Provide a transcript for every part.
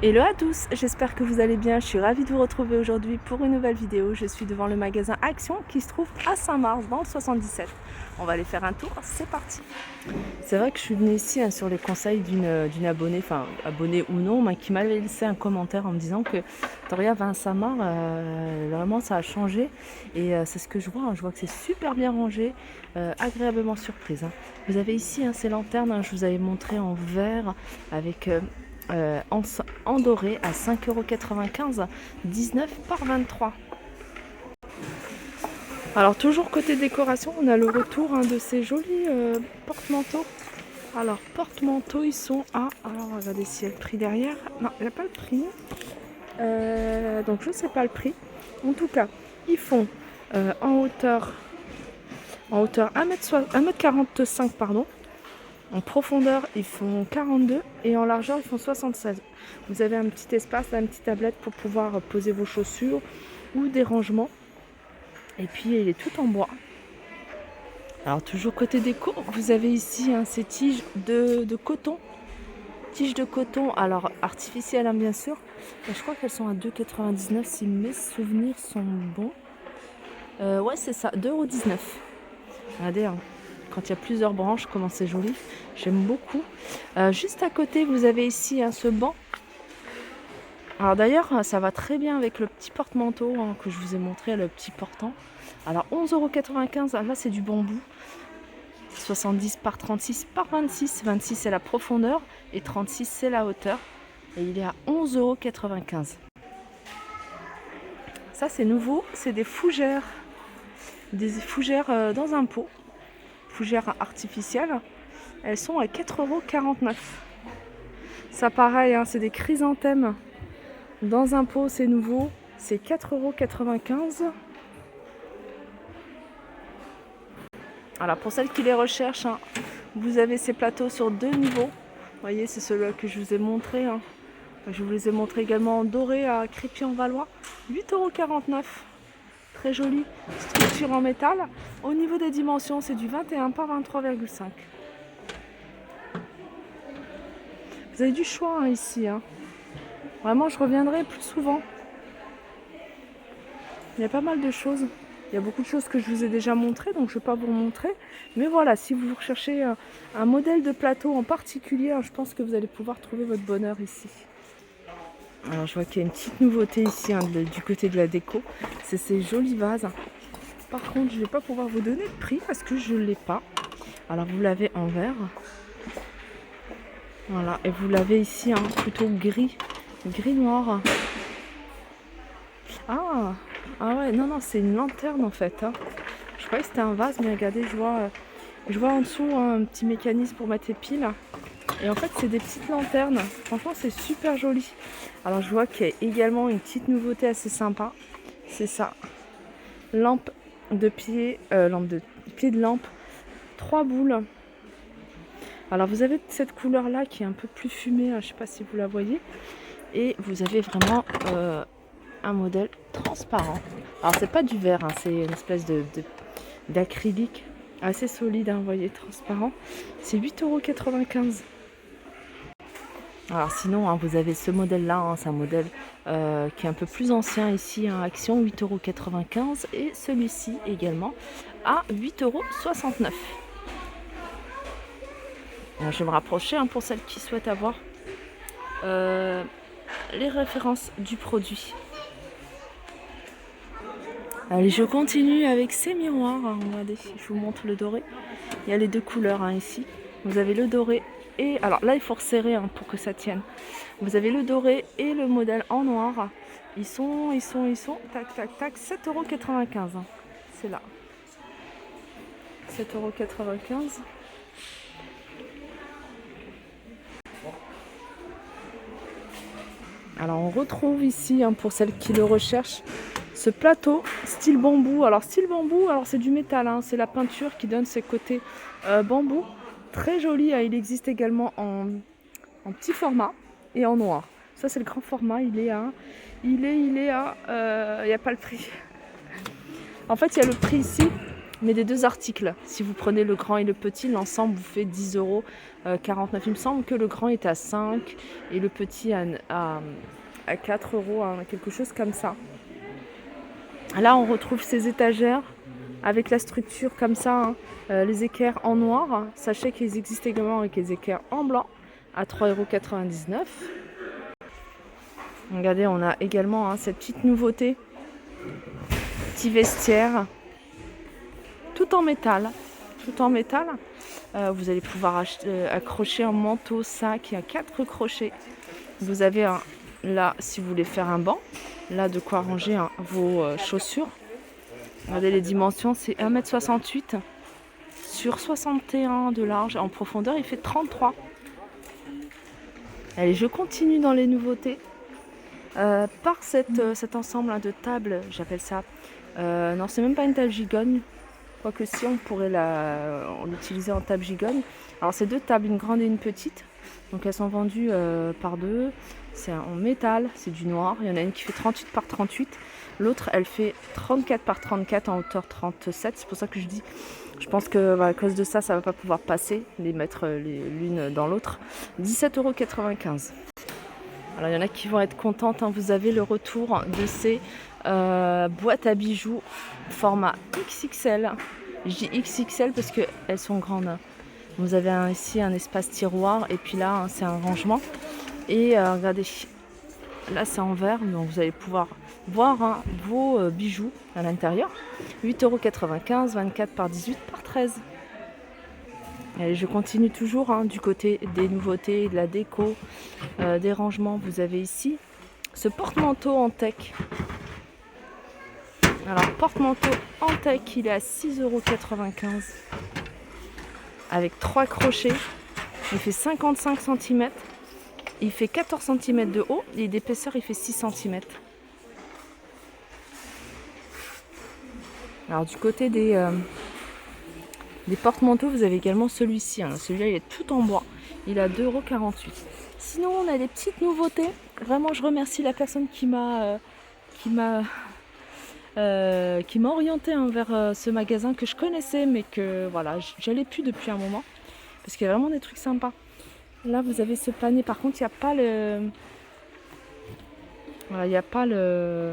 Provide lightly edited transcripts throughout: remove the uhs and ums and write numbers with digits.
Hello à tous, j'espère que vous allez bien, je suis ravie de vous retrouver aujourd'hui pour une nouvelle vidéo. Je suis devant le magasin Action qui se trouve à Saint-Mars dans le 77. On va aller faire un tour, c'est parti. C'est vrai que je suis venue ici sur les conseils d'une abonnée, enfin abonnée ou non, qui m'avait laissé un commentaire en me disant que Toria va à Saint-Mars, vraiment ça a changé et c'est ce que je vois, je vois que c'est super bien rangé, agréablement surprise. Vous avez ici ces lanternes, je vous avais montré en vert avec... en doré à 5,95 €, 19 par 23. Alors toujours côté décoration, on a le retour de ces jolis porte-manteaux. Alors porte-manteaux, ils sont à... Alors regardez s'il y a le prix derrière. Non, il n'y a pas le prix. Donc je ne sais pas le prix. En tout cas, ils font en hauteur 1m45 pardon. En profondeur, ils font 42 et en largeur, ils font 76. Vous avez un petit espace, une petite tablette pour pouvoir poser vos chaussures ou des rangements. Et puis, il est tout en bois. Alors, toujours côté déco, vous avez ici ces tiges de coton. Tiges de coton, alors artificielles, bien sûr. Et je crois qu'elles sont à 2,99 € si mes souvenirs sont bons. Ouais, c'est ça, 2,19 €. Regardez, quand il y a plusieurs branches, comment c'est joli. J'aime beaucoup. Juste à côté, vous avez ici ce banc. Alors d'ailleurs, ça va très bien avec le petit porte-manteau que je vous ai montré, le petit portant. Alors 11,95 €, là c'est du bambou. 70 par 36 par 26. 26 c'est la profondeur et 36 c'est la hauteur. Et il est à 11,95 €. Ça c'est nouveau, c'est des fougères. Des fougères dans un pot. Fougères artificielles. Elles sont à 4,49 €. Ça pareil, c'est des chrysanthèmes dans un pot, c'est nouveau, c'est 4,95 €. Alors pour celles qui les recherchent, vous avez ces plateaux sur 2 niveaux. Vous voyez, c'est celui que je vous ai montré. Je vous les ai montrés également en doré à Crépy-en-Valois. 8,49 €. Très joli, structure en métal. Au niveau des dimensions, c'est du 21 par 23,5. Vous avez du choix ici. Vraiment, je reviendrai plus souvent. Il y a pas mal de choses. Il y a beaucoup de choses que je vous ai déjà montrées, donc je ne vais pas vous montrer. Mais voilà, si vous recherchez un modèle de plateau en particulier, je pense que vous allez pouvoir trouver votre bonheur ici. Alors je vois qu'il y a une petite nouveauté ici du côté de la déco. C'est ces jolis vases. Par contre, je ne vais pas pouvoir vous donner de prix parce que je ne l'ai pas. Alors vous l'avez en vert. Voilà, et vous l'avez ici plutôt gris noir. Ah ouais, non, c'est une lanterne en fait. Je croyais que c'était un vase, mais regardez, je vois en dessous un petit mécanisme pour mettre les piles. Et en fait, c'est des petites lanternes. Franchement, c'est super joli. Alors, je vois qu'il y a également une petite nouveauté assez sympa. C'est ça. Lampe de pied de lampe. 3 boules. Alors, vous avez cette couleur-là qui est un peu plus fumée. Je ne sais pas si vous la voyez. Et vous avez vraiment un modèle transparent. Alors, c'est pas du verre, c'est une espèce d'acrylique assez solide, vous voyez, transparent. C'est 8,95 €. Alors sinon, vous avez ce modèle-là, c'est un modèle qui est un peu plus ancien ici, Action, 8,95 € et celui-ci également à 8,69 €. Je vais me rapprocher pour celles qui souhaitent avoir les références du produit. Allez, je continue avec ces miroirs. Regardez, je vous montre le doré. Il y a les deux couleurs ici. Vous avez le doré et... Alors là, il faut resserrer pour que ça tienne. Vous avez le doré et le modèle en noir. Ils sont... Tac, tac, tac. 7,95 €. C'est là. 7,95 €. Alors on retrouve ici, pour celles qui le recherchent, ce plateau style bambou. Alors style bambou, c'est du métal, c'est la peinture qui donne ces côtés bambou. Très joli, il existe également en petit format et en noir. Ça c'est le grand format, il n'y a pas le prix. En fait il y a le prix ici mais des deux articles. Si vous prenez le grand et le petit, l'ensemble vous fait 10,49 €. Il me semble que le grand est à 5 et le petit à 4 €, hein, quelque chose comme ça. Là, on retrouve ces étagères avec la structure comme ça, hein, les équerres en noir. Sachez qu'ils existent également avec les équerres en blanc à 3,99 €. Regardez, on a également cette petite nouveauté, petit vestiaire, tout en métal. Tout en métal. Vous allez pouvoir accrocher un manteau, sac, il y a 4 crochets. Vous avez là, si vous voulez faire un banc, là de quoi ranger vos chaussures. Regardez les dimensions, c'est 1,68 m sur 61 de large. En profondeur, il fait 33. Allez, je continue dans les nouveautés. Par cet ensemble de tables, j'appelle ça. Non, c'est même pas une table gigogne. Quoique si, on pourrait l'utiliser en table gigogne. Alors, c'est 2 tables, une grande et une petite. Donc, elles sont vendues par 2. C'est en métal, c'est du noir. Il y en a une qui fait 38 par 38. L'autre, elle fait 34 par 34 en hauteur 37. C'est pour ça que je dis, je pense que à cause de ça, ça ne va pas pouvoir passer, les mettre l'une dans l'autre. 17,95 €. Alors, il y en a qui vont être contentes, hein. Vous avez le retour de ces boîtes à bijoux format XXL. Je dis XXL parce qu'elles sont grandes. Vous avez ici un espace tiroir et puis là, c'est un rangement. Et regardez, là c'est en verre, donc vous allez pouvoir voir vos bijoux à l'intérieur. 8,95 €, 24 par 18 par 13. Allez, je continue toujours du côté des nouveautés, de la déco, des rangements. Vous avez ici ce porte-manteau en teck. Alors, porte-manteau en teck, il est à 6,95 € avec 3 crochets. Il fait 55 cm. Il fait 14 cm de haut et d'épaisseur, il fait 6 cm. Alors, du côté des porte-manteaux, vous avez également celui-ci. Celui-là, il est tout en bois. Il est à 2,48 €. Sinon, on a des petites nouveautés. Vraiment, je remercie la personne qui m'a orienté vers ce magasin que je connaissais, mais que voilà, j'allais plus depuis un moment. Parce qu'il y a vraiment des trucs sympas. Là, vous avez ce panier. Par contre, il n'y a pas le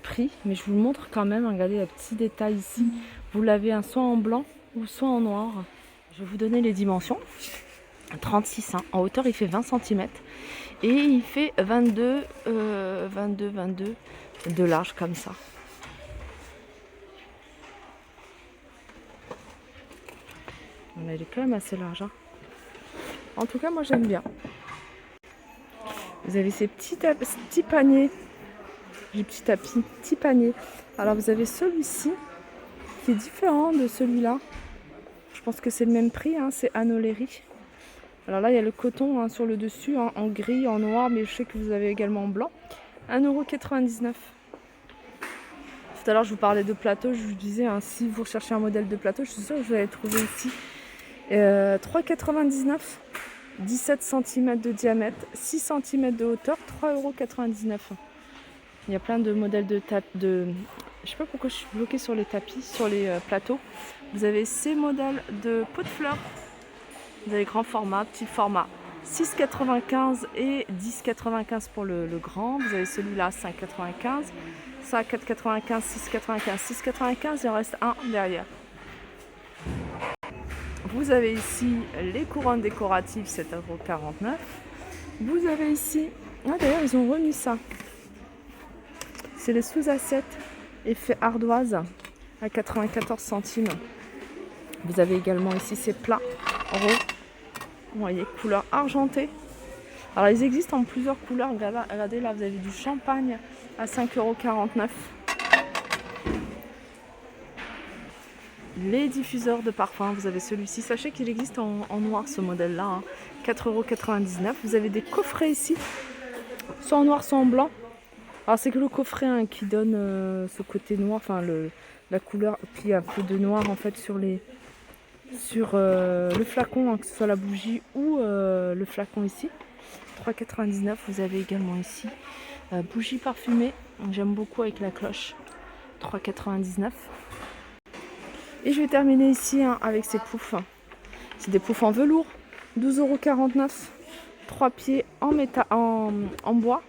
prix, mais je vous le montre quand même. Regardez le petit détail ici. Vous l'avez soit en blanc ou soit en noir. Je vais vous donner les dimensions. 36, en hauteur, il fait 20 cm et il fait 22 de large comme ça. Il est quand même assez large. En tout cas, moi j'aime bien. Vous avez ces petits paniers. Du petit tapis, petit panier. Alors vous avez celui-ci qui est différent de celui-là. Je pense que c'est le même prix, c'est Anoleri. Alors là, il y a le coton sur le dessus, en gris, en noir, mais je sais que vous avez également en blanc. 1,99 €. Tout à l'heure, je vous parlais de plateau. Je vous disais, si vous recherchez un modèle de plateau, je suis sûre que vous allez trouver ici. 3,99 €. 17 cm de diamètre, 6 cm de hauteur, 3,99 €. Il y a plein de modèles de je sais pas pourquoi je suis bloquée sur les tapis, sur les plateaux. Vous avez ces modèles de pot de fleurs. Vous avez grand format, petit format, 6,95 € et 10,95 € pour le grand. Vous avez celui-là, 5,95 €, ça 4,95 €, 6,95 €, 6,95 €, il en reste un derrière. Vous avez ici les couronnes décoratives, 7,49 €. Vous avez ici, d'ailleurs ils ont remis ça. C'est les sous-assiettes effet ardoise à 94 centimes. Vous avez également ici ces plats ronds. Vous voyez, couleur argentée. Alors ils existent en plusieurs couleurs. Regardez là, vous avez du champagne à 5,49 €. Les diffuseurs de parfum, vous avez celui-ci. Sachez qu'il existe en noir ce modèle-là, 4,99 €. Vous avez des coffrets ici, soit en noir, soit en blanc. Alors c'est que le coffret qui donne ce côté noir, enfin la couleur, puis un peu de noir en fait sur le flacon, que ce soit la bougie ou le flacon ici. 3,99 €. Vous avez également ici bougie parfumée. J'aime beaucoup avec la cloche. 3,99 €. Et je vais terminer ici avec ces poufs. C'est des poufs en velours, 12,49 €, 3 pieds en bois.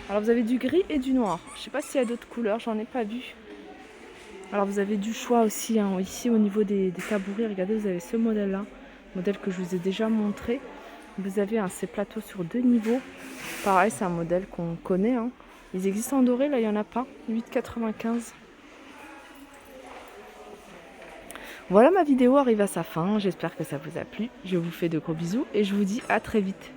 Alors vous avez du gris et du noir. Je ne sais pas s'il y a d'autres couleurs, j'en ai pas vu. Alors vous avez du choix aussi ici au niveau des tabourets. Regardez, vous avez ce modèle-là, modèle que je vous ai déjà montré. Vous avez ces plateaux sur 2 niveaux. Pareil, c'est un modèle qu'on connaît. Ils existent en doré, là il n'y en a pas. 8,95 €. Voilà, ma vidéo arrive à sa fin. J'espère que ça vous a plu. Je vous fais de gros bisous et je vous dis à très vite.